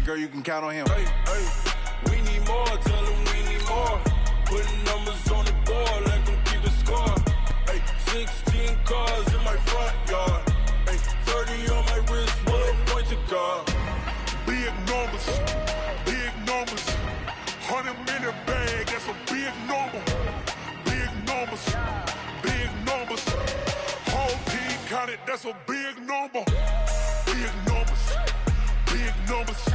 girl, you can count on him. Hey, we need more, tell them we need more. Putting numbers on the board, let them keep the score. Hey, 16 cars in my front yard. Hey, 30 on my wrist, bullet point to God. Big numbers, big numbers. 100 million bag, that's a big number. Big numbers, big numbers. Whole team counted, that's a big number. Big numbers, big numbers.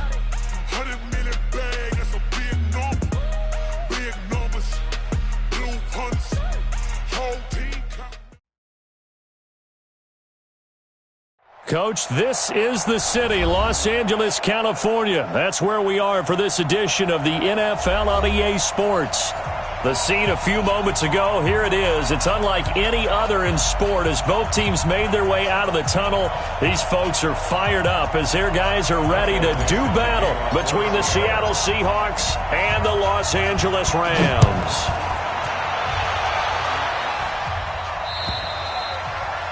100 million bag, that's a big number. Big numbers, blue hunts. Whole team counted. Coach, this is the city, Los Angeles, California. That's where we are for this edition of the NFL on EA Sports. The scene a few moments ago, here it is. It's unlike any other in sport as both teams made their way out of the tunnel. These folks are fired up as their guys are ready to do battle between the Seattle Seahawks and the Los Angeles Rams.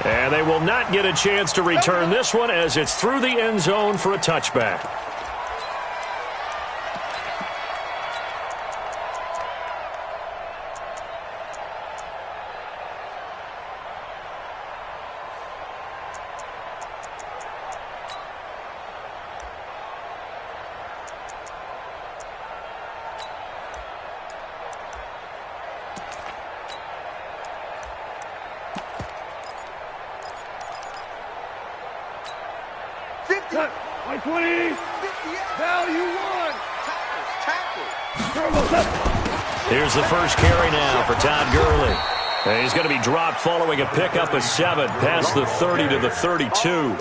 And they will not get a chance to return this one as it's through the end zone for a touchback. Here's the first carry now for Todd Gurley. And he's going to be dropped following a pickup of 7 past the 30 to the 32.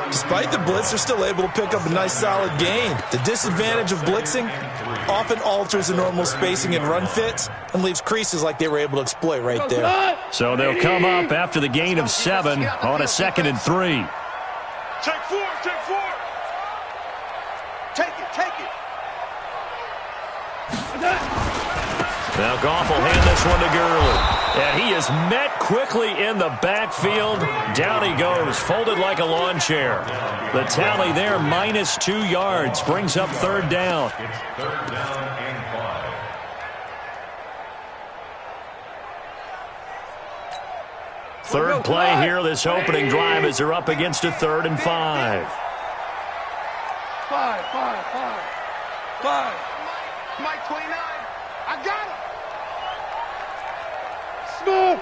Despite the blitz, they're still able to pick up a nice solid gain. The disadvantage of blitzing often alters the normal spacing and run fits and leaves creases like they were able to exploit right there. So they'll come up after the gain of 7 on a 2nd and 3. Take 4, take 4. Take it, take it. Now Goff will hand this one to Gurley. And he is met quickly in the backfield. Down he goes, folded like a lawn chair. The tally there, -2 yards, brings up 3rd down. It's 3rd down and 5. Third play here, this opening drive as they're up against a 3rd and 5. 5. Mike 29. I got him. Smooth.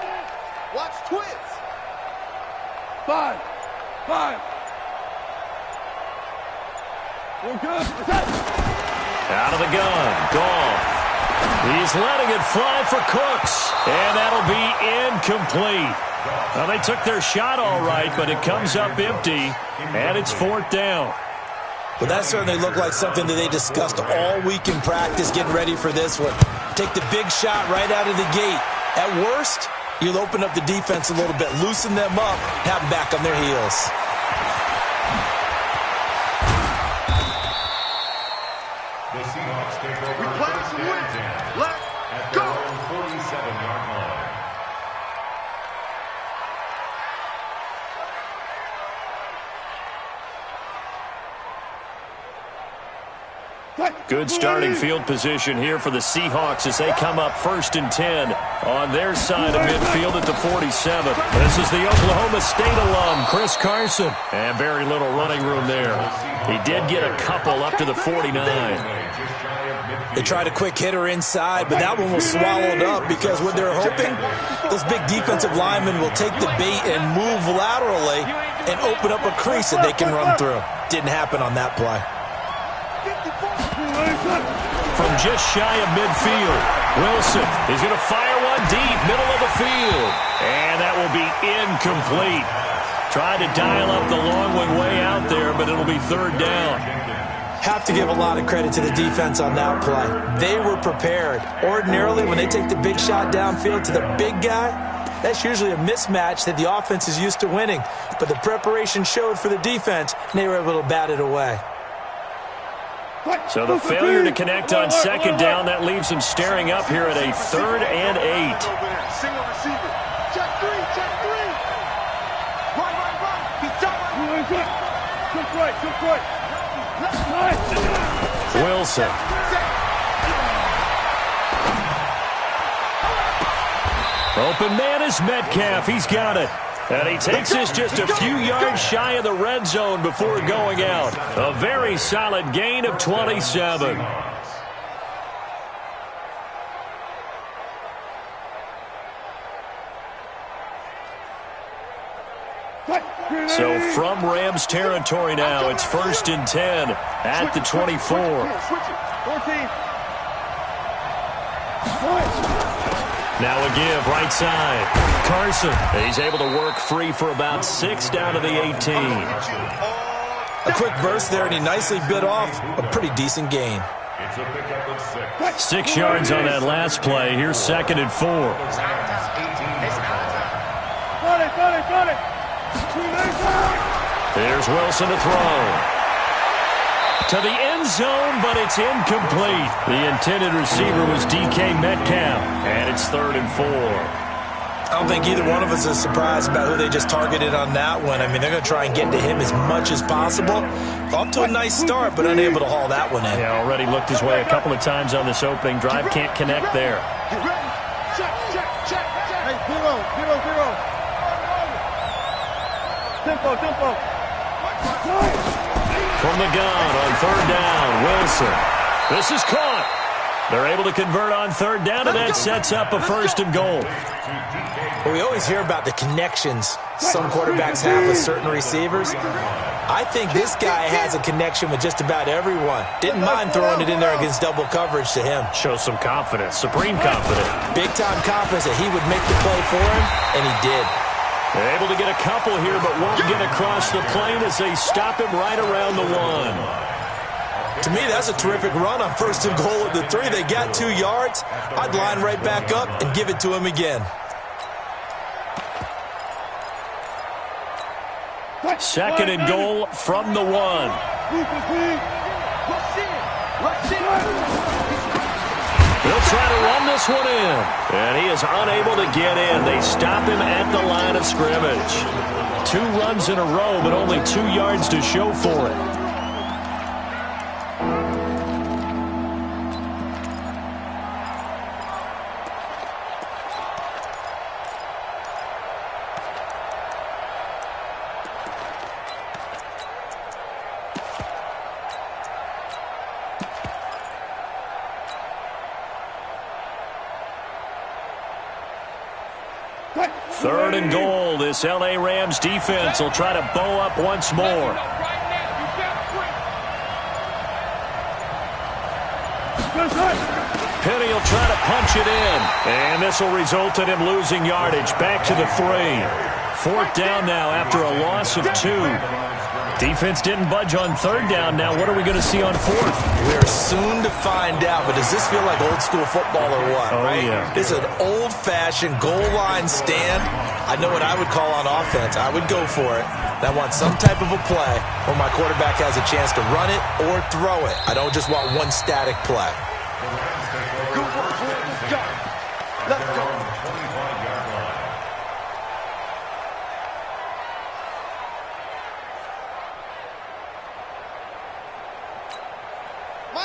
Watch twins. 5. We're good. Out of the gun, Goff. He's letting it fly for Cooks. And that'll be incomplete. Well, they took their shot all right, but it comes up empty. And it's 4th down. Well, that certainly looked like something that they discussed all week in practice getting ready for this one. Take the big shot right out of the gate. At worst, you'll open up the defense a little bit, loosen them up, have them back on their heels. The Seahawks take over. We play some wins. Let's go. 47-yard line. Good starting field position here for the Seahawks as they come up 1st and 10 on their side of midfield at the 47. This is the Oklahoma State alum, Chris Carson. And very little running room there. He did get a couple up to the 49. They tried a quick hitter inside, but that one was swallowed up because what they're hoping, those big defensive linemen will take the bait and move laterally and open up a crease that they can run through. Didn't happen on that play. From just shy of midfield, Wilson is going to fire one deep, middle of the field. And that will be incomplete. Tried to dial up the long one way out there, but it'll be 3rd down. Have to give a lot of credit to the defense on that play. They were prepared. Ordinarily, when they take the big shot downfield to the big guy, that's usually a mismatch that the offense is used to winning. But the preparation showed for the defense, and they were able to bat it away. So the failure to connect on 2nd down, that leaves them staring up here at a 3rd and 8. Single receiver. Check 3. Right. He's done. Took right. Left side. Wilson. Open man is Metcalf. He's got it. And he takes this just a few yards shy of the red zone before going out. A very solid gain of 27. So from Rams territory now, it's 1st and 10 at the 24. Now a give, right side. Carson, he's able to work free for about 6 down to the 18. A quick burst there, and he nicely bit off a pretty decent gain. It's a pickup of 6. 6 yards on that last play. Here's 2nd and 4. Here's Wilson to throw. To the end zone, but it's incomplete. The intended receiver was DK Metcalf, and it's 3rd and 4. I don't think either one of us is surprised about who they just targeted on that one. I mean, they're going to try and get to him as much as possible. Off to a nice start, but unable to haul that one in. Yeah, already looked his way a couple of times on this opening drive. Can't connect there. Hey, zero. Tempo. From the gun on 3rd down, Wilson. This is caught. They're able to convert on 3rd down, and that sets up a 1st and goal. Well, we always hear about the connections some quarterbacks have with certain receivers. I think this guy has a connection with just about everyone. Didn't mind throwing it in there against double coverage to him. Shows some confidence, supreme confidence. Big-time confidence that he would make the play for him, and he did. They're able to get a couple here, but won't get across the plane as they stop him right around the 1. To me, that's a terrific run on 1st and goal at the 3. They got 2 yards. I'd line right back up and give it to him again. 2nd and goal from the 1. They'll try to run this one in, and he is unable to get in. They stop him at the line of scrimmage. 2 runs in a row, but only 2 yards to show for it. Third and goal. This L.A. Rams defense will try to bow up once more. Penny will try to punch it in. And this will result in him losing yardage. Back to the 3. 4th down now after a loss of 2. Defense didn't budge on 3rd down. Now what are we going to see on 4th? We're soon to find out, but does this feel like old school football or what, right? Yeah. This is an old-fashioned goal line stand. I know what I would call on offense. I would go for it. And I want some type of a play where my quarterback has a chance to run it or throw it. I don't just want one static play. Let's go.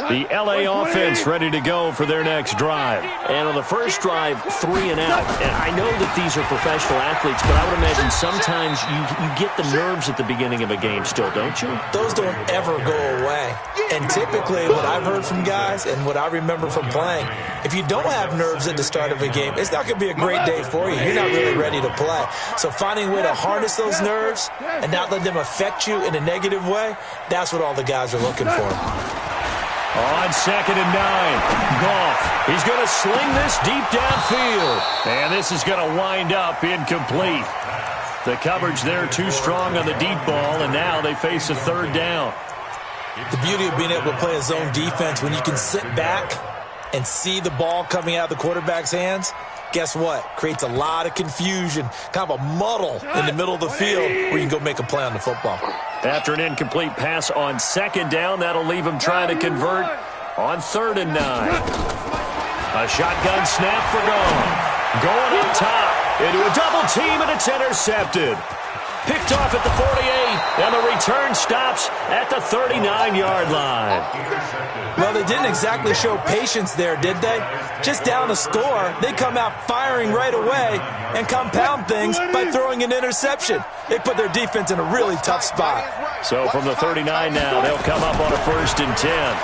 The L.A. offense ready to go for their next drive. And on the first drive, 3 and out. And I know that these are professional athletes, but I would imagine sometimes you get the nerves at the beginning of a game still, don't you? Those don't ever go away. And typically what I've heard from guys and what I remember from playing, if you don't have nerves at the start of a game, it's not going to be a great day for you. You're not really ready to play. So finding a way to harness those nerves and not let them affect you in a negative way, that's what all the guys are looking for. On 2nd and 9, Goff. He's going to sling this deep downfield. And this is going to wind up incomplete. The coverage there too strong on the deep ball, and now they face a 3rd down. The beauty of being able to play a zone defense when you can sit back and see the ball coming out of the quarterback's hands, guess what? Creates a lot of confusion, kind of a muddle in the middle of the field where you can go make a play on the football. After an incomplete pass on 2nd down, that'll leave him trying to convert on 3rd and 9. A shotgun snap for Goff. Going up top into a double team, and it's intercepted. Picked off at the 48, And the return stops at the 39-yard line. Well, they didn't exactly show patience there, did they? Just down a score, they come out firing right away and compound things by throwing an interception. They put their defense in a really tough spot. So from the 39 now, they'll come up on a 1st and 10.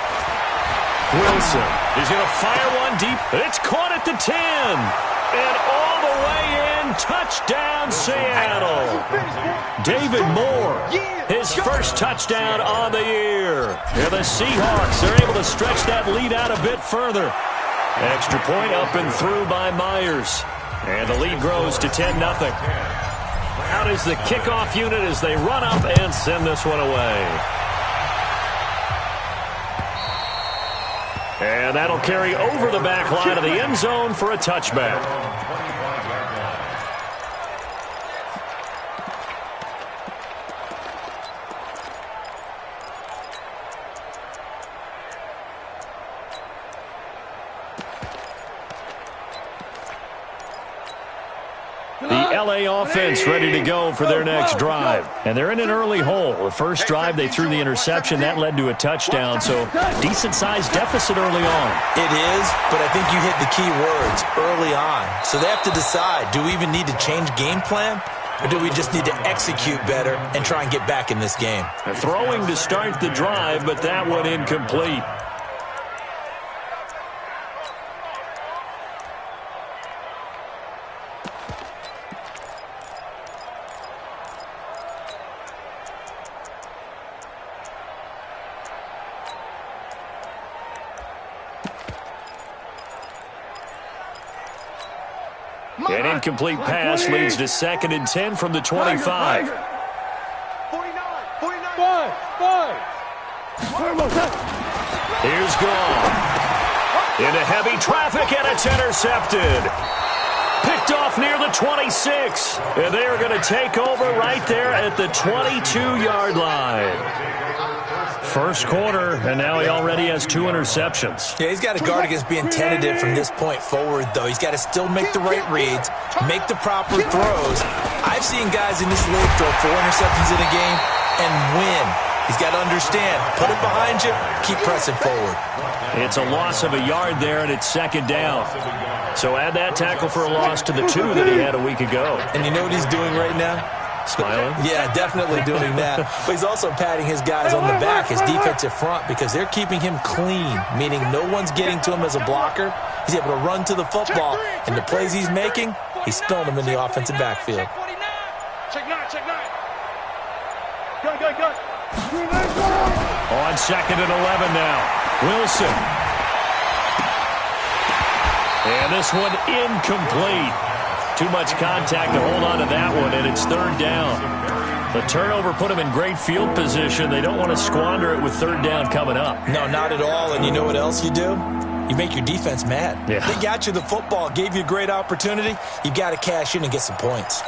Wilson is going to fire one deep. It's caught at the 10. And all the way in, touchdown Seattle. David Moore, his first touchdown on the year. And the Seahawks are able to stretch that lead out a bit further. Extra point up and through by Myers. And the lead grows to 10-0. Out is the kickoff unit as they run up and send this one away. And that'll carry over the back line of the end zone for a touchback. The LA offense ready to go for their next drive. And they're in an early hole. The first drive, they threw the interception. That led to a touchdown, so decent-sized deficit early on. It is, but I think you hit the key words, early on. So they have to decide, do we even need to change game plan? Or do we just need to execute better and try and get back in this game? Throwing to start the drive, but that one incomplete. An incomplete pass leads to 2nd and 10 from the 25. 49. Here's Gone. Into heavy traffic, and it's intercepted. Picked off near the 26. And they are going to take over right there at the 22-yard line. First quarter, and now he already has 2 interceptions. Yeah, he's got to guard against being tentative from this point forward, though. He's got to still make the right reads, make the proper throws. I've seen guys in this league throw 4 interceptions in a game and win. He's got to understand, put it behind you, keep pressing forward. It's a loss of a yard there, and it's 2nd down. So add that tackle for a loss to the 2 that he had a week ago. And you know what he's doing right now? Smiling? Yeah, definitely doing that. But he's also patting his guys on the back, his defensive front, because they're keeping him clean, meaning no one's getting to him as a blocker. He's able to run to the football, and the plays he's making, he's throwing them in the offensive backfield. Check 9. Go. On 2nd and 11 now. Wilson. And this one incomplete. Too much contact to hold on to that one, and it's 3rd down. The turnover put them in great field position. They don't want to squander it with 3rd down coming up. No, not at all. And you know what else you do? You make your defense mad. Yeah. They got you the football, gave you a great opportunity. You got to cash in and get some points.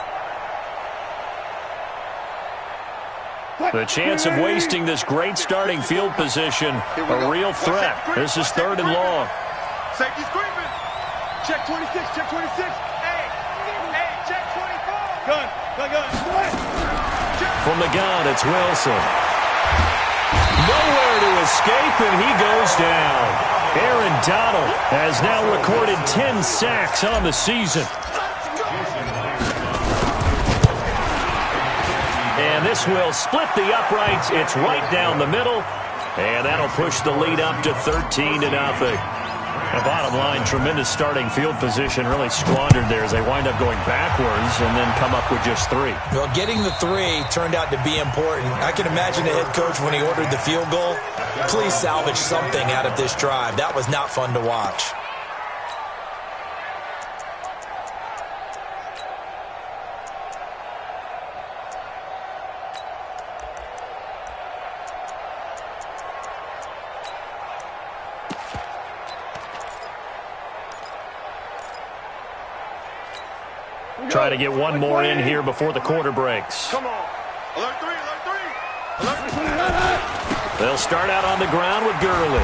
The chance of wasting this great starting field position, a real threat. This is 3rd and long. Safety's creeping. Check 26. Hey, check 24. Gun. From the gun, it's Wilson. Nowhere to escape, and he goes down. Aaron Donald has now recorded 10 sacks on the season. And this will split the uprights. It's right down the middle. And that'll push the lead up to 13-0. The bottom line, tremendous starting field position, really squandered there as they wind up going backwards and then come up with just 3. Well, getting the 3 turned out to be important. I can imagine the head coach when he ordered the field goal. Please salvage something out of this drive. That was not fun to watch. Try to get one more in here before the quarter breaks. Come on. Alert 3. They'll start out on the ground with Gurley.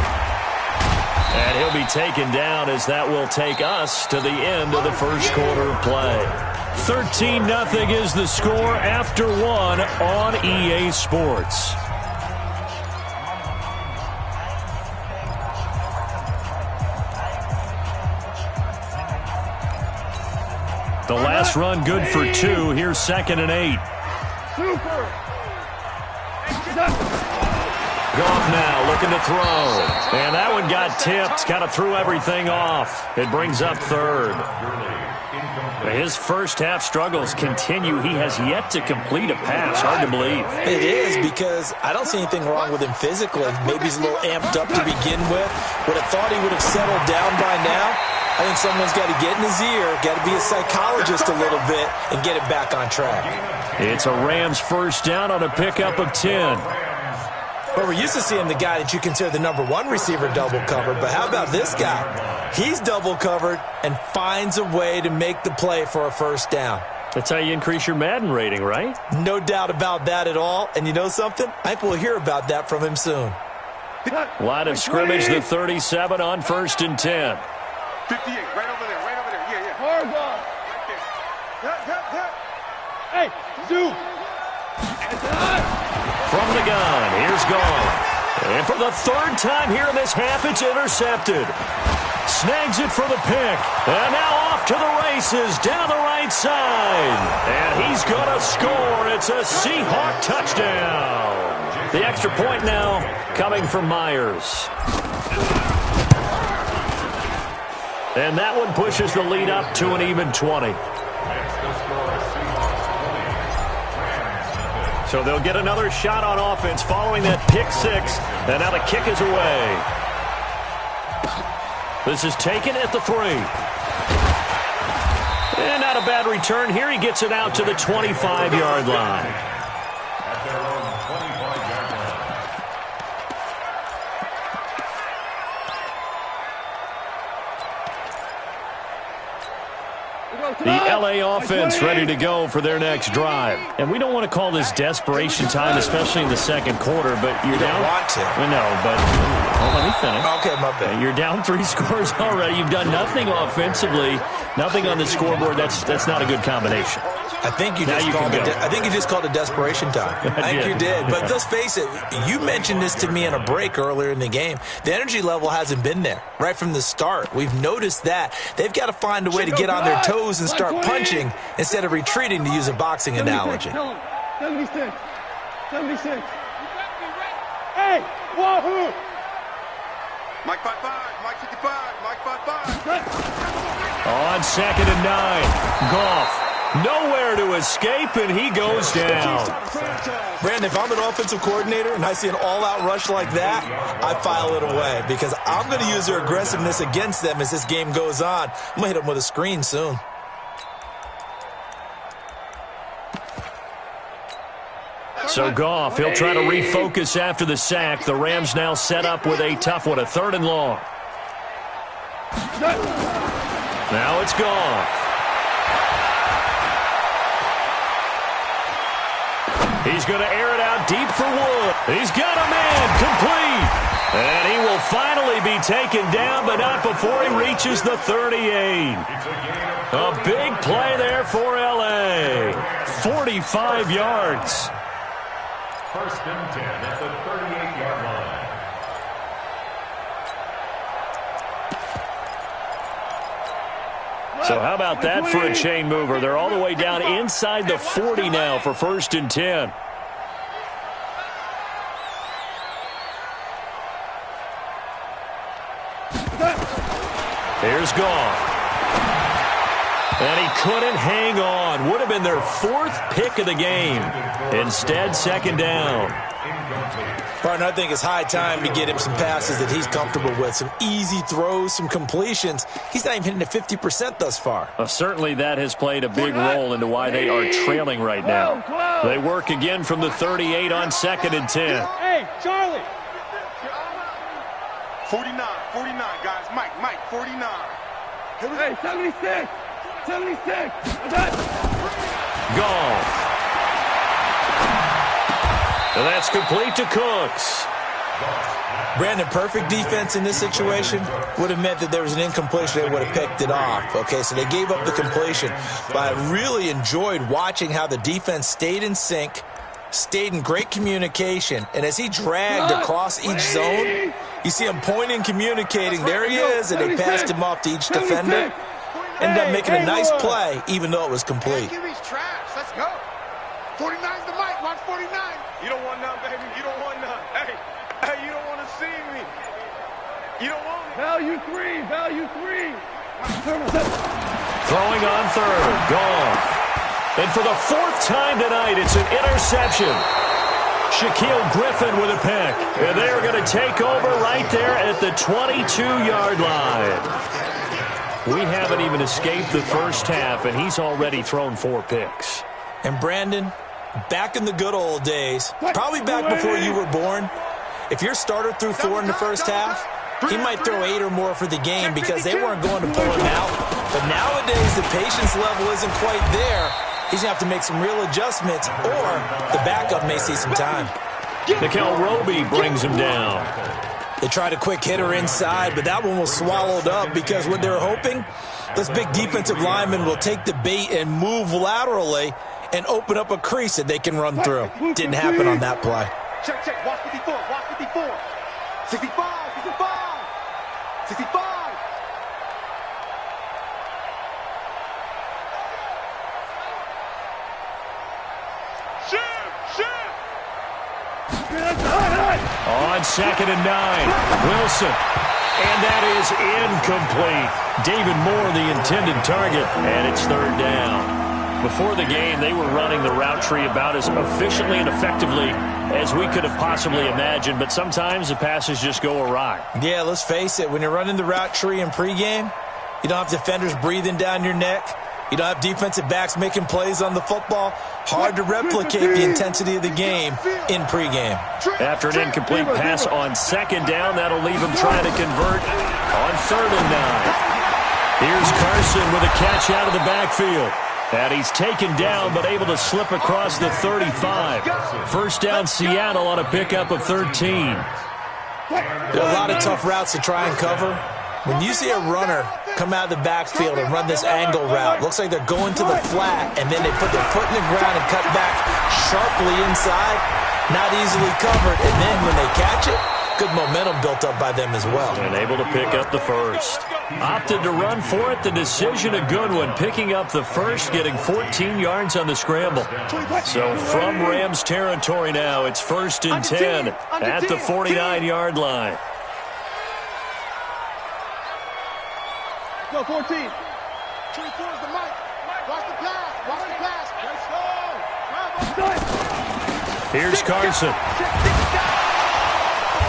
And he'll be taken down as that will take us to the end of the first quarter of play. 13-0 is the score after one on EA Sports. The last run good for 2. Here's 2nd and 8. Super. Goff now looking to throw. And that one got tipped. Kind of threw everything off. It brings up 3rd. His first half struggles continue. He has yet to complete a pass. Hard to believe. It is, because I don't see anything wrong with him physically. Maybe he's a little amped up to begin with. Would have thought he would have settled down by now. I think someone's got to get in his ear, got to be a psychologist a little bit, and get him back on track. It's a Rams first down on a pickup of 10. Well, we're used to seeing the guy that you consider the #1 receiver double covered, but how about this guy? He's double covered and finds a way to make the play for a first down. That's how you increase your Madden rating, right? No doubt about that at all. And you know something? I think we'll hear about that from him soon. Line of scrimmage, the 37 on 1st and 10. 58, right over there, right over there. Yeah, yeah. Hard ball. Right there. Hey, zoom. From the gun, here's Goff. And for the 3rd time here in this half, it's intercepted. Snags it for the pick. And now off to the races down the right side. And he's going to score. It's a Seahawk touchdown. The extra point now coming from Myers. And that one pushes the lead up to an even 20. So they'll get another shot on offense following that pick 6. And now the kick is away. This is taken at the 3. And not a bad return here. He gets it out to the 25-yard line. At their own 25-yard line. The LA offense ready to go for their next drive. And we don't want to call this desperation time, especially in the second quarter, but you're down. Want to. No, but let me finish. Okay, my bad. You're down 3 scores already. You've done nothing offensively, nothing on the scoreboard. That's not a good combination. I think you just called it desperation time. I think you did. But let's face it, you mentioned this to me in a break earlier in the game. The energy level hasn't been there right from the start. We've noticed that. They've got to find a way to get on their toes and start punching instead of retreating, to use a boxing analogy. 76. 76. Hey, wahoo! Mike 55, Mike 55, Mike 55. On 2nd and 9, Goff. Nowhere to escape, and he goes down. Brandon, if I'm an offensive coordinator and I see an all-out rush like that, I file it away, because I'm going to use their aggressiveness against them as this game goes on. I'm going to hit them with a screen soon. So Goff, he'll try to refocus after the sack. The Rams now set up with a tough one, a 3rd and long. Now it's Goff. He's going to air it out deep for Wood. He's got a man complete. And he will finally be taken down, but not before he reaches the 38. A big play there for L.A. 45 yards. 1st and 10 at the 38-yard line. So how about that for a chain mover? They're all the way down inside the 40 now for 1st and 10. Here's Goff. And he couldn't hang on. Would have been their 4th pick of the game. Instead, 2nd down. Partner, I think it's high time to get him some passes that he's comfortable with. Some easy throws, some completions. He's not even hitting at 50% thus far. Certainly that has played a big role into why they are trailing right now. They work again from the 38 on 2nd and 10. Hey, Charlie. 49, guys. Mike, 49. Hey, 76. 76. Goff. And that's complete to Cooks. Brandon, perfect defense in this situation would have meant that there was an incompletion. They would have picked it off. Okay, so they gave up the completion. But I really enjoyed watching how the defense stayed in sync, stayed in great communication, and as he dragged across each zone, you see him pointing, communicating. There he is, and they passed him off to each defender. Ended up making a nice play, even though it was complete. Let's go. 49's the mic. Watch 49. You don't want none, baby. You don't want none. Hey, you don't want to see me. You don't want it. Value three. Throwing on third. Gone. And for the fourth time tonight, it's an interception. Shaquille Griffin with a pick. And they're going to take over right there at the 22-yard line. We haven't even escaped the first half, and he's already thrown 4 picks. And Brandon, back in the good old days, probably back before you were born, if your starter threw 4 in the first half, he might throw 8 or more for the game because they weren't going to pull him out. But nowadays, the patience level isn't quite there. He's going to have to make some real adjustments, or the backup may see some time. Nickel Roby brings him down. They tried a quick hitter inside, but that one was swallowed up because what they're hoping, this big defensive lineman will take the bait and move laterally and open up a crease that they can run through. Didn't happen on that play. Check. Watch 54. 65. 65. On 2nd and 9, Wilson. And that is incomplete. David Moore, the intended target, and it's 3rd down. Before the game, they were running the route tree about as efficiently and effectively as we could have possibly imagined, but sometimes the passes just go awry. Yeah, let's face it. When you're running the route tree in pregame, you don't have defenders breathing down your neck. You don't have defensive backs making plays on the football. Hard to replicate the intensity of the game in pregame. After an incomplete pass on 2nd down, that'll leave him trying to convert on 3rd and 9. Here's Carson with a catch out of the backfield. And he's taken down, but able to slip across the 35. First down, Seattle on a pickup of 13. There are a lot of tough routes to try and cover. When you see a runner come out of the backfield and run this angle route, looks like they're going to the flat, and then they put their foot in the ground and cut back sharply inside, not easily covered. And then when they catch it, good momentum built up by them as well. And able to pick up the first. Opted to run for it. The decision a good one. Picking up the first, getting 14 yards on the scramble. So from Rams territory now, it's 1st and 10 at the 49-yard line. Go 14. 24 is the mic. Watch the pass. Let's go. Here's Carson.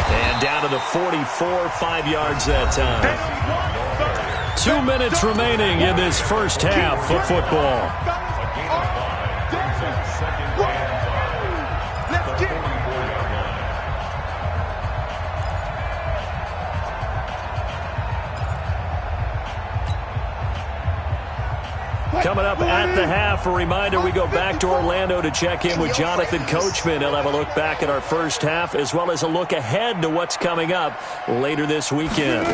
And down to the 44, 5 yards that time. 2 minutes remaining in this first half of football. Coming up at the half, a reminder, we go back to Orlando to check in with Jonathan Coachman. He'll have a look back at our first half as well as a look ahead to what's coming up later this weekend.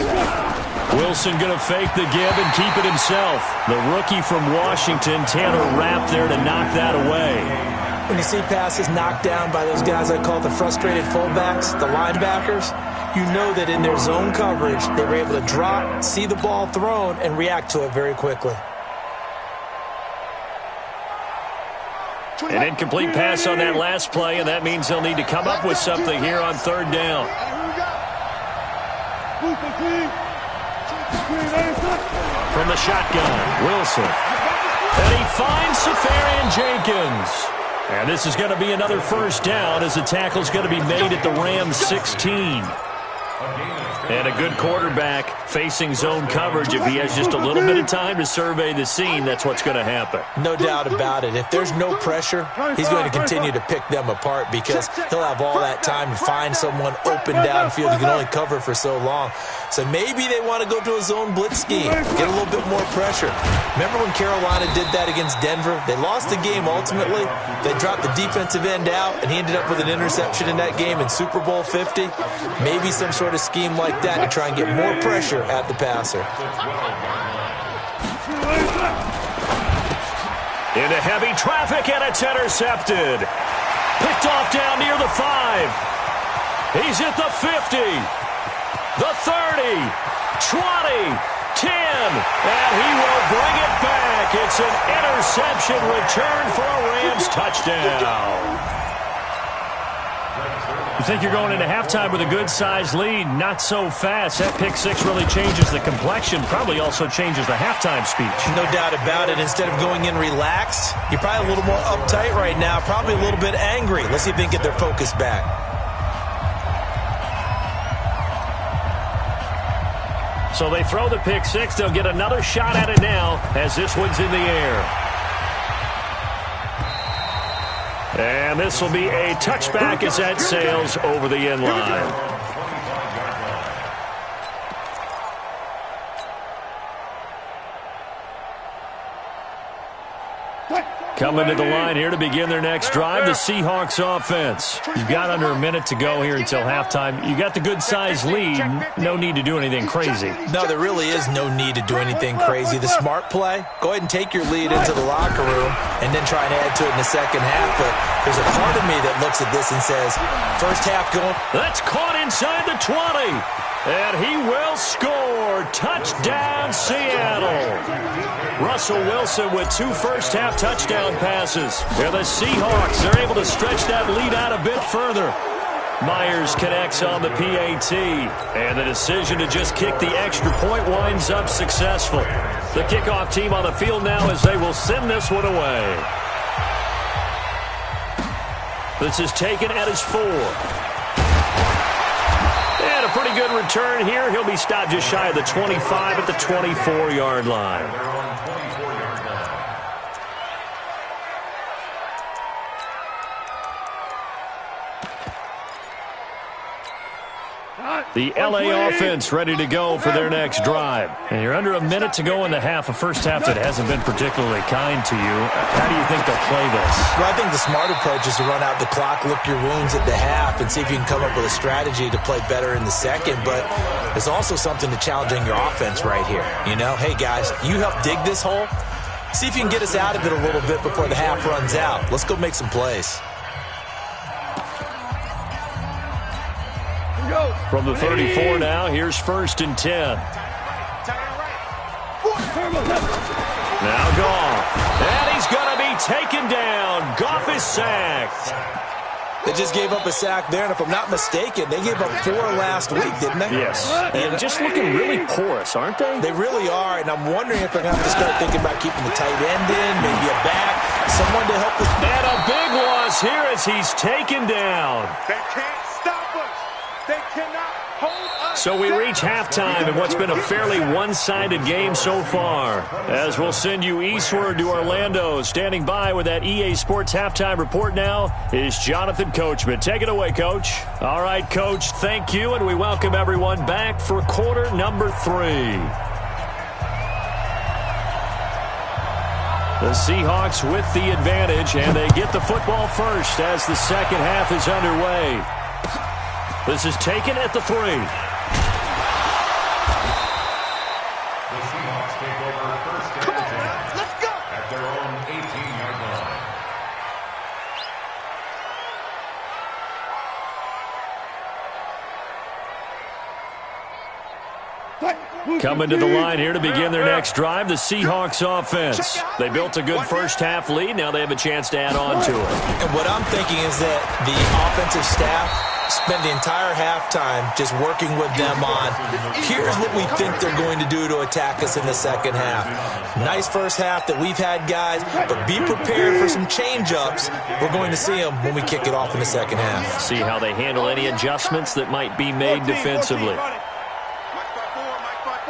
Wilson going to fake the give and keep it himself. The rookie from Washington, Tanner Rapp, there to knock that away. When you see passes knocked down by those guys I call the frustrated fullbacks, the linebackers, you know that in their zone coverage, they were able to drop, see the ball thrown, and react to it very quickly. An incomplete pass on that last play, and that means they'll need to come up with something here on 3rd down. From the shotgun, Wilson. And he finds Safarian Jenkins. And this is going to be another first down as the tackle's going to be made at the Rams 16. And a good quarterback facing zone coverage, if he has just a little bit of time to survey the scene, that's what's going to happen. No doubt about it. If there's no pressure, he's going to continue to pick them apart because he'll have all that time to find someone open downfield. He can only cover for so long. So maybe they want to go to a zone blitz scheme, get a little bit more pressure. Remember when Carolina did that against Denver? They lost the game ultimately. They dropped the defensive end out, and he ended up with an interception in that game in Super Bowl 50. Maybe some sort of scheme like that to try and get more pressure at the passer. Into heavy traffic, and it's intercepted. Picked off down near the 5. He's at the 50, the 30, 20, 10, and he will bring it back. It's an interception return for a Rams touchdown. You think you're going into halftime with a good-sized lead? Not so fast. That pick six really changes the complexion, probably also changes the halftime speech. No doubt about it. Instead of going in relaxed, you're probably a little more uptight right now, probably a little bit angry. Let's see if they can get their focus back. So they throw the pick six. They'll get another shot at it now as this one's in the air. And this will be a touchback as that sails over the end line. Coming to the line here to begin their next drive, the Seahawks offense. You've got under a minute to go here until halftime. You got the good-sized lead. No need to do anything crazy. No, there really is no need to do anything crazy. The smart play, go ahead and take your lead into the locker room and then try and add to it in the second half. But there's a part of me that looks at this and says, first half going. That's caught inside the 20. And he will score. Touchdown, Seattle. Russell Wilson with 2 first-half touchdown passes. And the Seahawks, they're able to stretch that lead out a bit further. Myers connects on the PAT. And the decision to just kick the extra point winds up successful. The kickoff team on the field now as they will send this one away. This is taken at his 4. And a pretty good return here. He'll be stopped just shy of the 25 at the 24-yard line. The LA offense ready to go for their next drive. And you're under a minute to go in the half, a first half that hasn't been particularly kind to you. How do you think they'll play this? Well, I think the smart approach is to run out the clock, lick your wounds at the half, and see if you can come up with a strategy to play better in the second. But there's also something to challenging your offense right here. You know, hey, guys, you help dig this hole. See if you can get us out of it a little bit before the half runs out. Let's go make some plays. From the 34 now, here's 1st and 10. Now Goff. And he's going to be taken down. Goff is sacked. They just gave up a sack there, and if I'm not mistaken, they gave up 4 last week, didn't they? Yes. And just looking really porous, aren't they? They really are, and I'm wondering if they're going to have to start thinking about keeping the tight end in, maybe a back, someone to help us. And a big loss here as he's taken down. They can't stop us. They cannot hold us. So we reach halftime in what's been a fairly one-sided game so far. As we'll send you eastward to Orlando. Standing by with that EA Sports halftime report now is Jonathan Coachman. Take it away, Coach. All right, Coach, thank you, and we welcome everyone back for quarter number 3. The Seahawks with the advantage, and they get the football first as the second half is underway. This is taken at the 3. The Seahawks take over 1st and 10. Let's go. At their own 18-yard line. Coming to the line here to begin their next drive, the Seahawks offense. They built a good first-half lead. Now they have a chance to add on to it. And what I'm thinking is that the offensive staff spend the entire halftime just working with them on, here's what we think they're going to do to attack us in the second half. Nice first half that we've had, guys, but be prepared for some change-ups. We're going to see them when we kick it off in the second half. See how they handle any adjustments that might be made defensively.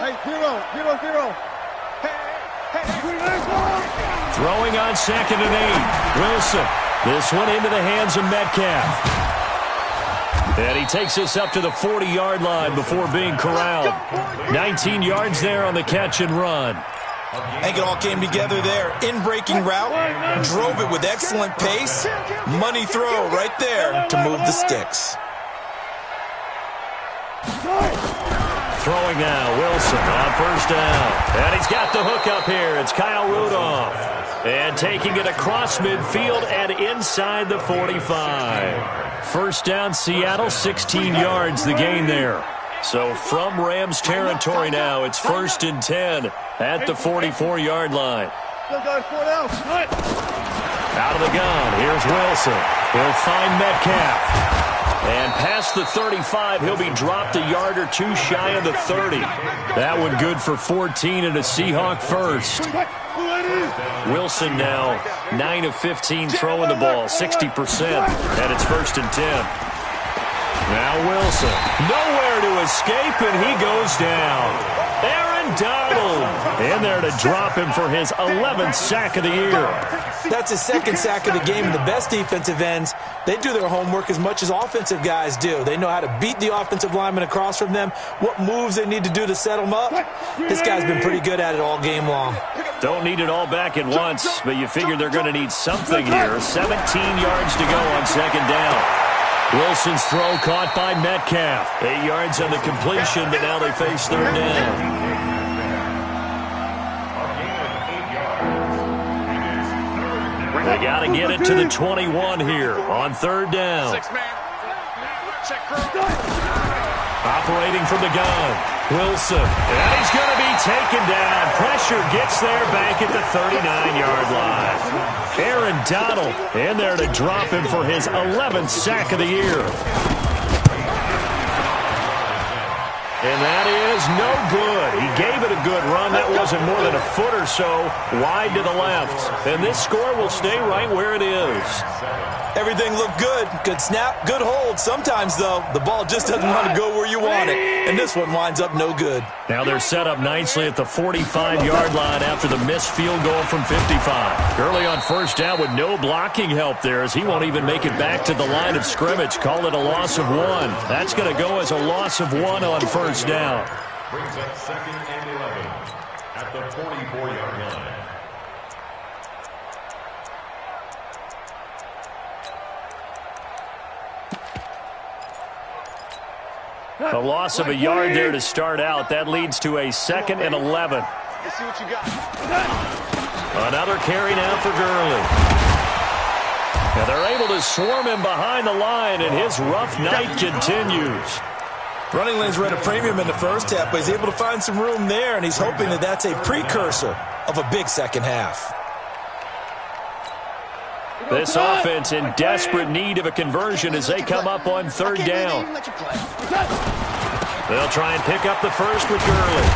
Hey, 0-0. Throwing on 2nd and 8. Wilson. This one into the hands of Metcalf. And he takes us up to the 40-yard line before being corralled. 19 yards there on the catch and run. I think it all came together there. In-breaking route, drove it with excellent pace. Money throw right there to move the sticks. Throwing now, Wilson on 1st down. And he's got the hook up here. It's Kyle Rudolph. And taking it across midfield and inside the 45. 1st down, Seattle, 16 yards the gain there. So from Rams territory now, it's 1st and 10 at the 44-yard line. Out of the gun, here's Wilson. He'll find Metcalf. And past the 35, he'll be dropped a yard or two shy of the 30. That one good for 14 and a Seahawk first. Wilson now 9 of 15 throwing the ball, 60%. And it's 1st and 10. Now Wilson, nowhere to escape, and he goes down. Aaron Donald in there to drop him for his 11th sack of the year. That's his 2nd sack of the game, and the best defensive ends, they do their homework as much as offensive guys do. They know how to beat the offensive lineman across from them, what moves they need to do to set them up. This guy's been pretty good at it all game long. Don't need it all back at once, but you figure they're going to need something here. 17 yards to go on 2nd down. Wilson's throw caught by Metcalf. 8 yards on the completion, but now they face 3rd down. They got to get it to the 21 here on 3rd down. Operating from the gun, Wilson. And he's going to be taken down. Pressure gets there back at the 39-yard line. Aaron Donald in there to drop him for his 11th sack of the year. And that is no good. He gave it a good run. That wasn't more than a foot or so wide to the left. And this score will stay right where it is. Everything looked good. Good snap, good hold. Sometimes, though, the ball just doesn't want to go where you want it. And this one winds up no good. Now they're set up nicely at the 45-yard line after the missed field goal from 55. Early on 1st down with no blocking help there, as he won't even make it back to the line of scrimmage. Call it a loss of 1. That's going to go as a loss of 1 on 1st down. Brings up 2nd and 11 at the 44-yard line. A loss of a yard there to start out. That leads to a 2nd and 11. Let's see what you got. Another carry now for Gurley. And they're able to swarm him behind the line, and his rough night continues. Running lanes were at a premium in the 1st half, but he's able to find some room there, and he's hoping that that's a precursor of a big 2nd half. This offense in desperate need of a conversion as they come up on 3rd down. They'll try and pick up the first with Gurley.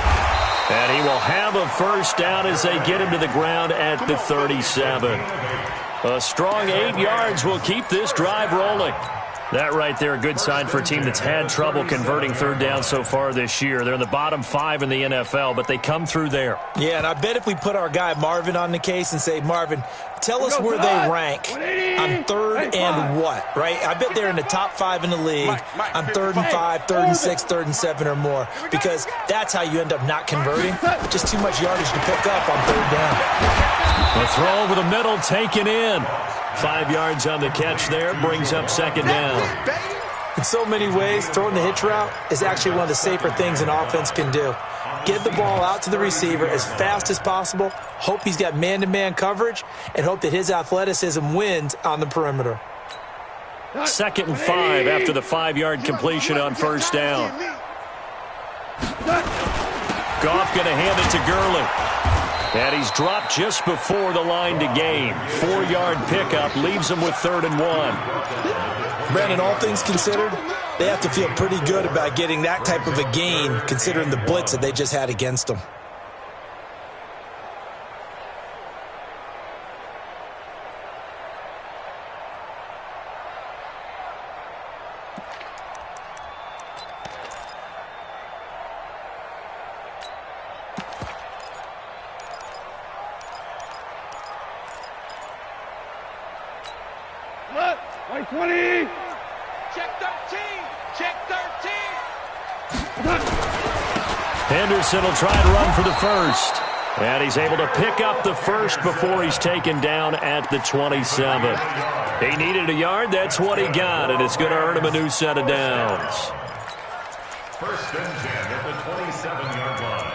And he will have a 1st down as they get him to the ground at the 37. A strong 8 yards will keep this drive rolling. That right there, a good sign for a team that's had trouble converting 3rd down so far this year. They're in the bottom 5 in the NFL, but they come through there. Yeah, and I bet if we put our guy Marvin on the case and say, Marvin, tell us where they rank on 3rd and what, right? I bet they're in the top 5 in the league on 3rd and 5, 3rd and 6, 3rd and 7 or more, because that's how you end up not converting. Just too much yardage to pick up on 3rd down. A throw over the middle, taken in. 5 yards on the catch there, brings up 2nd down. In so many ways, throwing the hitch route is actually one of the safer things an offense can do. Get the ball out to the receiver as fast as possible, hope he's got man-to-man coverage, and hope that his athleticism wins on the perimeter. 2nd and 5 after the 5-yard completion on 1st down. Goff going to hand it to Gurley. And he's dropped just before the line to gain. 4-yard pickup leaves him with 3rd and 1. Brandon, all things considered, they have to feel pretty good about getting that type of a gain, considering the blitz that they just had against them. 20. Check 13. Check 13. Henderson will try and run for the first. And he's able to pick up the first before he's taken down at the 27. He needed a yard. That's what he got, and it's going to earn him a new set of downs. First and 10 at the 27-yard line.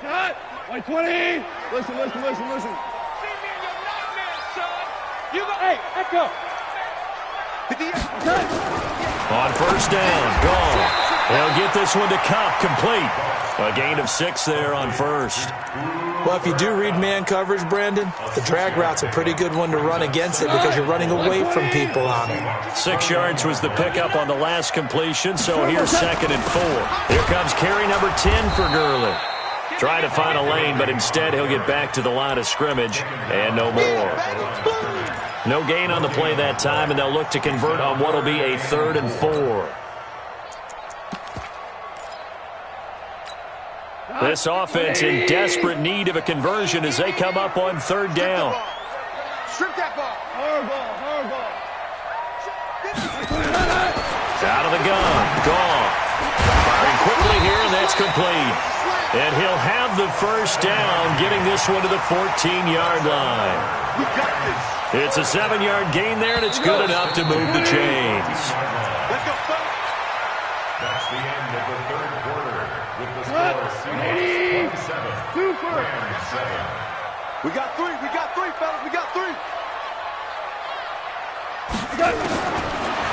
Cut! 20. Listen. You go, hey, echo. On first down, gone. They'll get this one to Cup, complete. A gain of 6 there on first. Well, if you do read man coverage, Brandon, the drag route's a pretty good one to run against it because you're running away from people on it. 6 yards was the pickup on the last completion, so here's 2nd and 4. Here comes carry number 10 for Gurley. Try to find a lane, but instead he'll get back to the line of scrimmage and no more. No gain on the play that time, and they'll look to convert on what will be a 3rd and 4. This offense in desperate need of a conversion as they come up on 3rd down. Strip that ball. Hard ball. Out of the gun. Gone. Firing quickly here, and that's complete. And he'll have the first down, getting this one to the 14-yard line. We got this. It's a 7-yard gain there, and it's good enough to move the chains. Let's go, folks. That's the end of the 3rd quarter with the score of Seahawks 27, Rams 7. We got three, fellas. We got 3.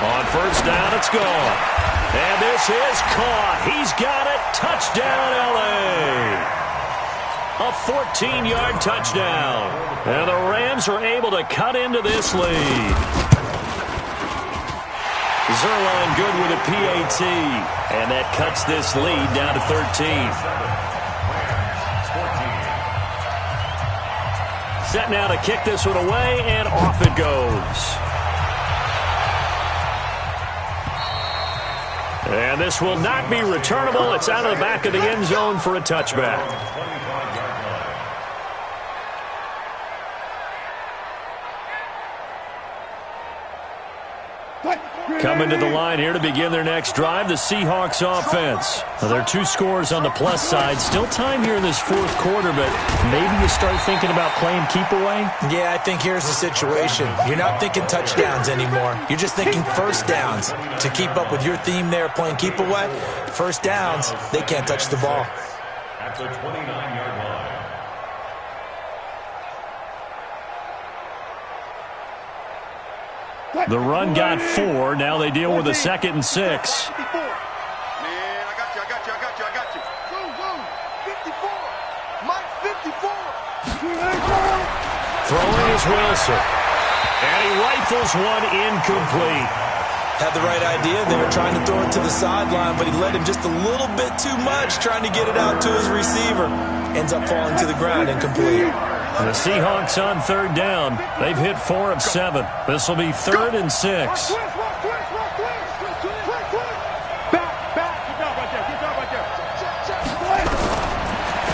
On first down, it's gone. And this is caught. He's got it. Touchdown, L.A. A 14-yard touchdown. And the Rams are able to cut into this lead. Zerline good with a PAT. And that cuts this lead down to 13. Set now to kick this one away, and off it goes. And this will not be returnable. It's out of the back of the end zone for a touchback. Coming to the line here to begin their next drive, the Seahawks offense. Now, there are 2 scores on the plus side. Still time here in this 4th quarter, but maybe you start thinking about playing keep away? Yeah, I think here's the situation. You're not thinking touchdowns anymore. You're just thinking first downs. To keep up with your theme there, playing keep away, first downs, they can't touch the ball. At the 29-yard line. The run got 4. Now they deal with a 2nd and 6. Man, I got you. Go. 54. Mike, 54. Throwing is Wilson. And he rifles one incomplete. Had the right idea there, trying to throw it to the sideline, but he led him just a little bit too much, trying to get it out to his receiver. Ends up falling to the ground incomplete. And the Seahawks on 3rd down. They've hit 4 of 7. This will be 3rd and 6. Back. Good job right there.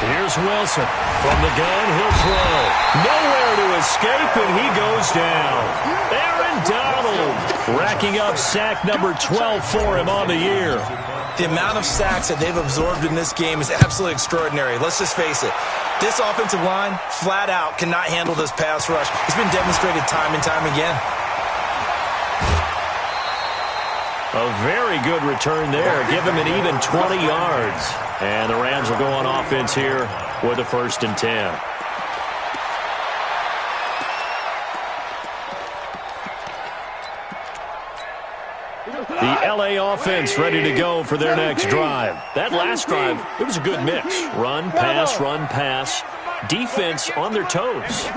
Here's Wilson. From the gun, he'll throw. Nowhere to escape, and he goes down. Aaron Donald racking up sack number 12 for him on the year. The amount of sacks that they've absorbed in this game is absolutely extraordinary. Let's just face it. This offensive line, flat out, cannot handle this pass rush. It's been demonstrated time and time again. A very good return there. Give him an even 20 yards. And the Rams will go on offense here with a 1st and 10. The L.A. offense ready to go for their next drive. That last drive, it was a good mix. Run, pass, defense on their toes.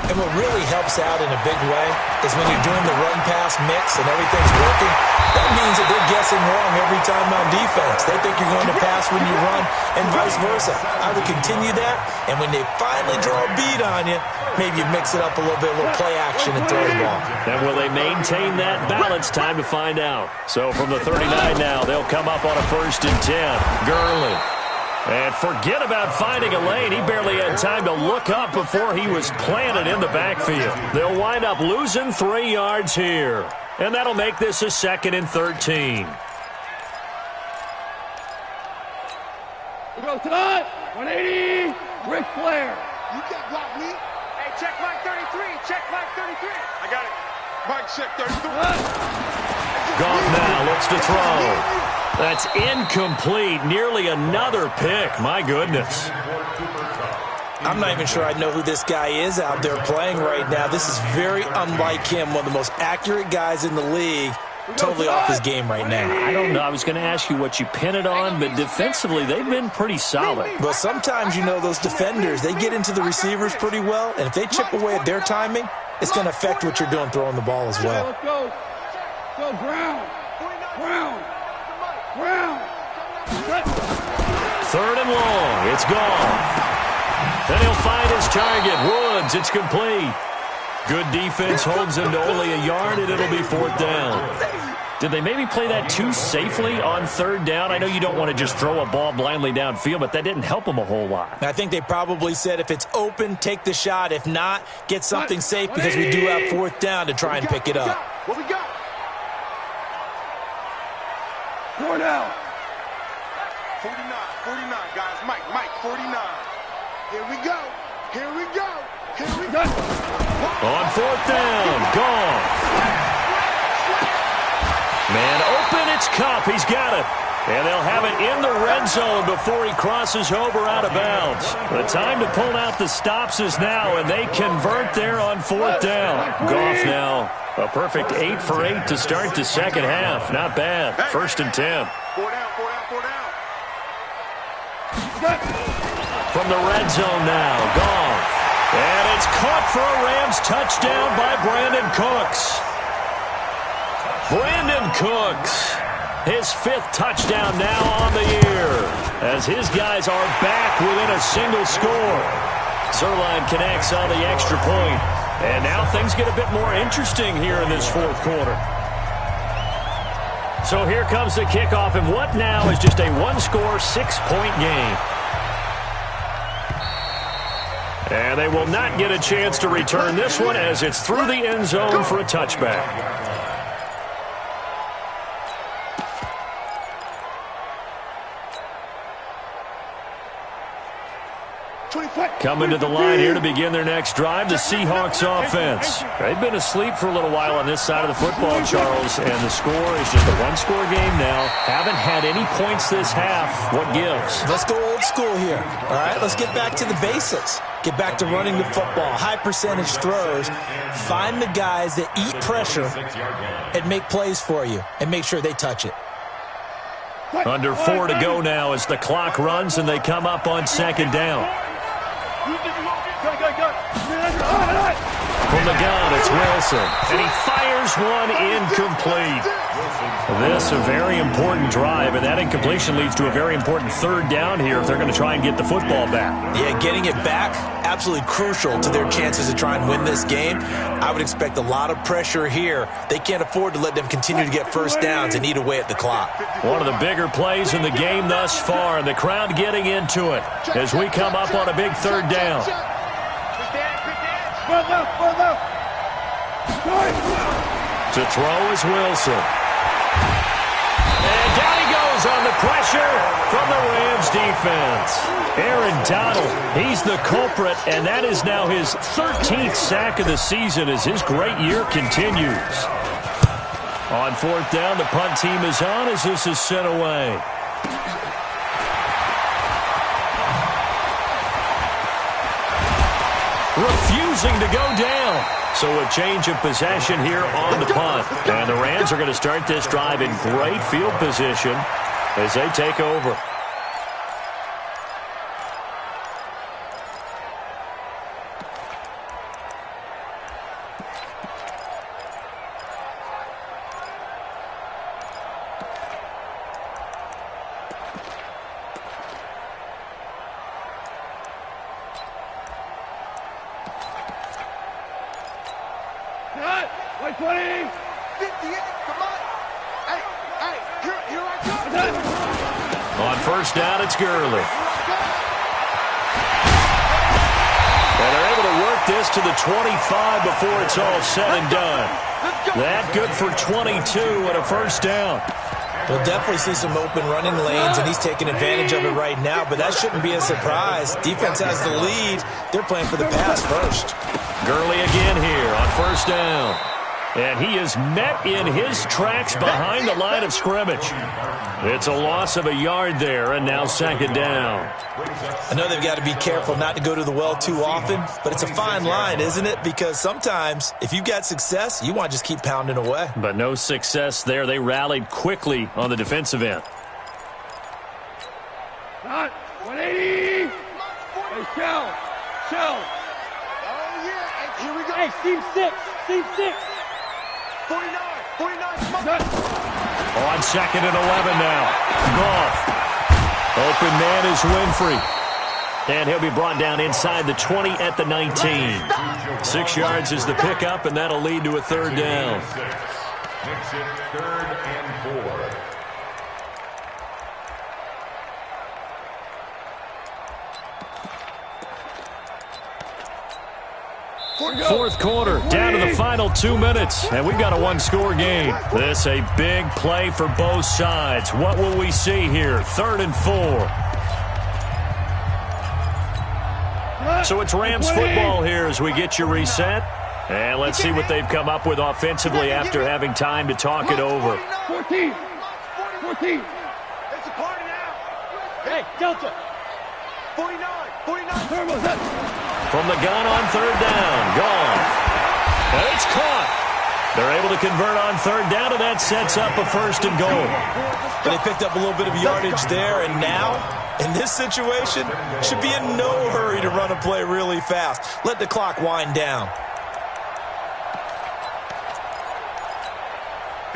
And what really helps out in a big way is when you're doing the run-pass mix and everything's working, that means that they're guessing wrong every time on defense. They think you're going to pass when you run and vice versa. I would continue that, and when they finally draw a beat on you, maybe you mix it up a little bit, a little play action and throw the ball. And will they maintain that balance? Time to find out. So from the 39 now, they'll come up on a 1st and 10. Gurley. And forget about finding a lane. He barely had time to look up before he was planted in the backfield. They'll wind up losing 3 yards here. And that'll make this a 2nd and 13. We go tonight. 180. Ric Flair. You can't block me. Hey, check Mike 33. Check Mike 33. I got it. Mike check 33. Goff now looks to throw. That's incomplete. Nearly another pick. My goodness. I'm not even sure I know who this guy is out there playing right now. This is very unlike him. One of the most accurate guys in the league. Totally off his game right now. I don't know. I was going to ask you what you pin it on, but defensively, they've been pretty solid. Well, sometimes, you know, those defenders, they get into the receivers pretty well, and if they chip away at their timing, it's going to affect what you're doing throwing the ball as well. Let's go. Go, Brown. Brown. Brown. 3rd and long. It's gone. Then he'll find his target. Woods. It's complete. Good defense holds him to only a yard, and it'll be 4th down. Did they maybe play that too safely on 3rd down? I know you don't want to just throw a ball blindly downfield, but that didn't help them a whole lot. I think they probably said if it's open, take the shot. If not, get something safe because we do have 4th down to try and pick it up. What we got? 4 down. 49, guys. Mike, 49. Here we go. Here we go. Here we go. On 4th down, Goff. Man open, it's Cup. He's got it. And they'll have it in the red zone before he crosses over out of bounds. The time to pull out the stops is now, and they convert there on 4th down. Goff now, a perfect 8 for 8 to start the 2nd half. Not bad. 1st and 10. 4 down, 4 down, 4 down. From the red zone now, Goff. And it's caught for a Rams touchdown by Brandon Cooks. Brandon Cooks, his 5th touchdown now on the year, as his guys are back within a single score. Zerline connects on the extra point, and now things get a bit more interesting here in this 4th quarter. So here comes the kickoff, and what now is just a 1-score, 6-point game. And they will not get a chance to return this one as it's through the end zone for a touchback. Coming to the line here to begin their next drive, the Seahawks offense. They've been asleep for a little while on this side of the football, Charles, and the score is just a 1-score game now. Haven't had any points this half. What gives? Let's go old school here, all right? Let's get back to the basics. Get back to running the football, high percentage throws. Find the guys that eat pressure and make plays for you and make sure they touch it. Under 4 to go now as the clock runs and they come up on 2nd down. From the gun, it's Wilson. And he fires one incomplete. This a very important drive, and that incompletion leads to a very important 3rd down here if they're going to try and get the football back. Yeah, getting it back, absolutely crucial to their chances to try and win this game. I would expect a lot of pressure here. They can't afford to let them continue to get 1st downs and eat away at the clock. One of the bigger plays in the game thus far, and the crowd getting into it as we come up on a big 3rd down. To throw is Wilson. And down he goes on the pressure from the Rams defense. Aaron Donald, he's the culprit, and that is now his 13th sack of the season as his great year continues. On 4th down, the punt team is on as this is sent away. Refusing to go down. So a change of possession here on the punt. And the Rams are going to start this drive in great field position as they take over. 20. 50, come on. Hey, here I come. On first down, it's Gurley. And they're able to work this to the 25 before it's all said and done. That good for 22 and a first down. We'll definitely see some open running lanes, and he's taking advantage of it right now, but that shouldn't be a surprise. Defense has the lead. They're playing for the pass first. Gurley again here on first down. And he is met in his tracks behind the line of scrimmage. It's a loss of a yard there, and now second down. I know they've got to be careful not to go to the well too often, but it's a fine line, isn't it? Because sometimes, if you've got success, you want to just keep pounding away. But no success there. They rallied quickly on the defensive end. 180. Hey, Shell. Oh, yeah. Here we go. Hey, Steve 6. 49, come on. On second and 11 now. Goff. Open man is Winfrey. And he'll be brought down inside the 20 at the 19. 6 yards is the pickup, and that'll lead to a third down. Makes it 3rd and 4. Fourth quarter, down to the final 2 minutes, and we've got a one-score game. This a big play for both sides. What will we see here? 3rd and 4. So it's Rams football here as we get you reset. And let's see what they've come up with offensively after having time to talk it over. 14. It's a party now. Hey, Delta. 49. From the gun on third down. Goff. And it's caught. They're able to convert on third down, and that sets up a 1st and goal. But they picked up a little bit of yardage there, and now, in this situation, should be in no hurry to run a play really fast. Let the clock wind down.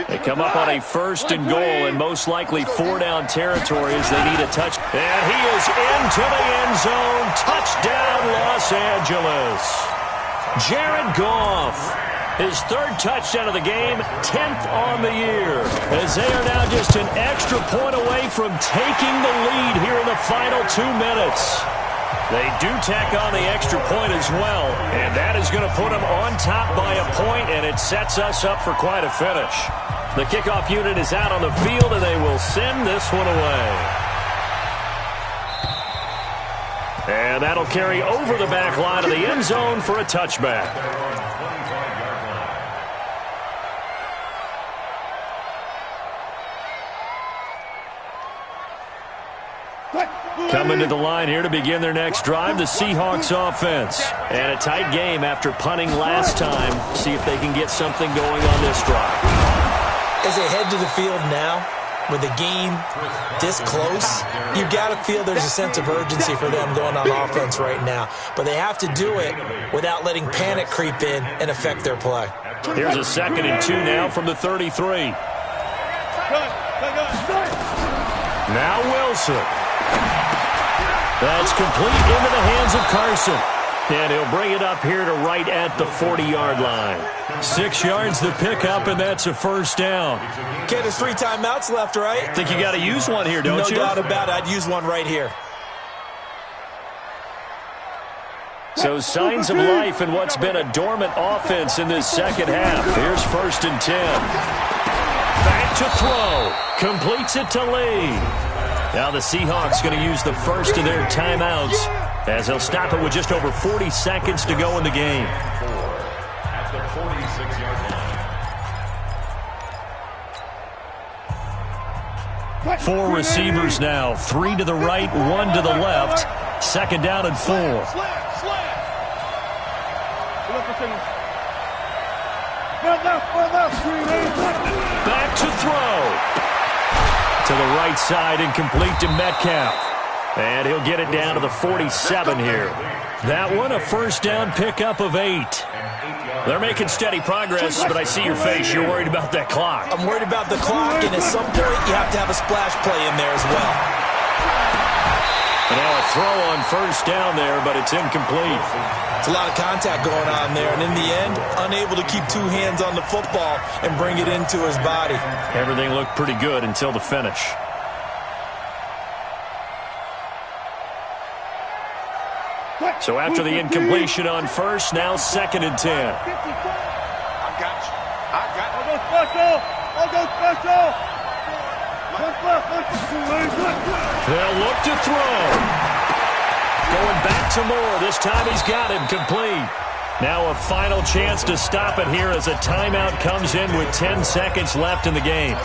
They come up on a 1st and goal, and most likely 4-down territory as they need a touch. And he is into the end zone. Touchdown, Los Angeles. Jared Goff, his 3rd touchdown of the game, 10th on the year, as they are now just an extra point away from taking the lead here in the final 2 minutes. They do tack on the extra point as well, and that is going to put them on top by a point, and it sets us up for quite a finish. The kickoff unit is out on the field, and they will send this one away. And that'll carry over the back line of the end zone for a touchback. Coming to the line here to begin their next drive, the Seahawks offense. And a tight game after punting last time. See if they can get something going on this drive. As they head to the field now, with the game this close, you've got to feel there's a sense of urgency for them going on offense right now. But they have to do it without letting panic creep in and affect their play. Here's a 2nd and 2 now from the 33. Now Wilson. That's complete into the hands of Carson. And he'll bring it up here to right at the 40-yard line. 6 yards to pick up, and that's a 1st down. Okay, there's 3 timeouts left, right? Think you got to use one here, don't you? No doubt about it. I'd use one right here. So signs of life in what's been a dormant offense in this second half. Here's 1st and 10. Back to throw. Completes it to Lee. Now the Seahawks going to use the first of their timeouts as they'll stop it with just over 40 seconds to go in the game. At the 46-yard line. 4 receivers now. 3 to the right, 1 to the left. 2nd down and 4. Back to throw. To the right side and complete to Metcalf. And he'll get it down to the 47 here. That one, a 1st down pickup of 8. They're making steady progress, but I see your face. You're worried about that clock. I'm worried about the clock, and at some point you have to have a splash play in there as well. And now a throw on 1st down there, but it's incomplete. It's a lot of contact going on there, and in the end, unable to keep two hands on the football and bring it into his body. Everything looked pretty good until the finish. So after the incompletion on first, now 2nd and 10. I got you. I'll go special. They'll look to throw. Going back to Moore. This time he's got him complete. Now a final chance to stop it here as a timeout comes in with 10 seconds left in the game.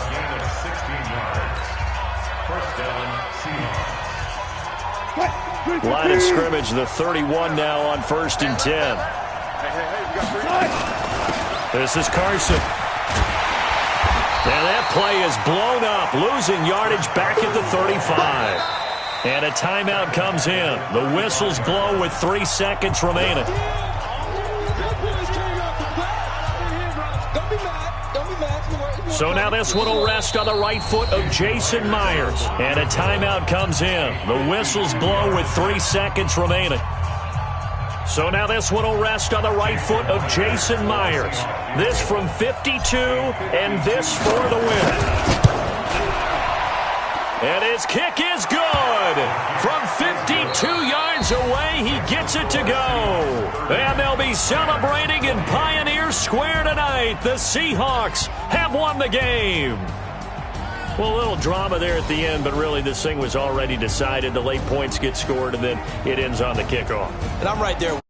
Line of scrimmage, the 31 now on 1st and 10. This is Carson. And that play is blown up, losing yardage back at the 35. And a timeout comes in. The whistles blow with 3 seconds remaining. So now this one will rest on the right foot of Jason Myers. And a timeout comes in. The whistles blow with 3 seconds remaining. So now this one will rest on the right foot of Jason Myers. This from 52, and this for the win. And his kick is good. From 52 yards away, he gets it to go. And they'll be celebrating in Pioneer Square tonight. The Seahawks have won the game. Well, a little drama there at the end, but really this thing was already decided. The late points get scored, and then it ends on the kickoff. And I'm right there.